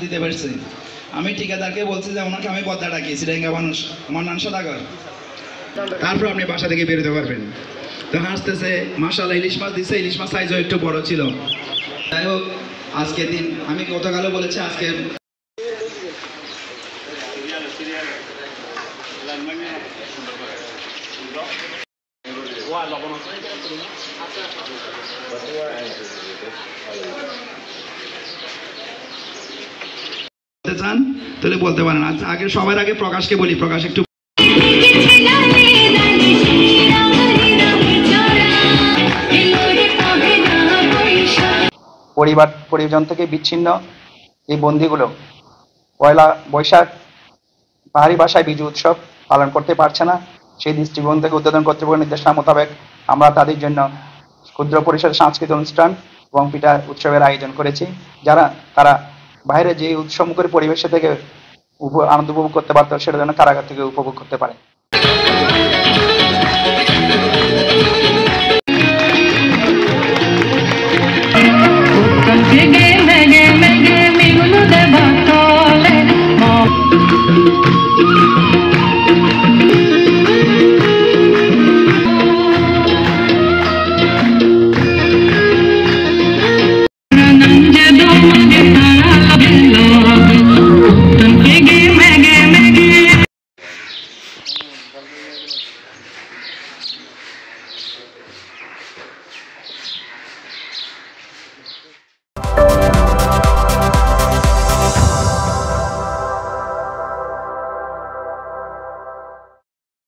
দিতে পারছে। আমি ঠিকাদারকে বলছি যে ওনাকে আমি পদ্মা ডাকিয়েছি রেঙ্গা মানুষ মন্নান সদাগর, তারপর আপনি বাসা থেকে বেরোতে পারবেন। তো হাসতেছে, মাশাআল্লাহ ইলিশ মাছ দিচ্ছে, ইলিশ মাছ সাইজও একটু বড় ছিল। যাই হোক, আজকে দিন আমি গতকালও বলেছি আজকে চান তাহলে বলতে পারেন। আগে সবার আগে প্রকাশকে বলি, প্রকাশ একটু পরিবার পরিজন থেকে বিচ্ছিন্ন এই বন্দীগুলো পয়লা বৈশাখ পাহাড়ি ভাষায় বিজু উৎসব পালন করতে পারছে না। সেই দৃষ্টিকোণ থেকে উদ্বোধন কর্তৃপক্ষের নির্দেশনা মোতাবেক আমরা তাদের জন্য ক্ষুদ্র পরিসরে সাংস্কৃতিক অনুষ্ঠান এবং পিঠা উৎসবের আয়োজন করেছি, তারা বাইরে যে উৎসবমুখর পরিবেশে থেকে আনন্দ উপভোগ করতে পারত সেটা যেন কারাগার থেকে উপভোগ করতে পারে।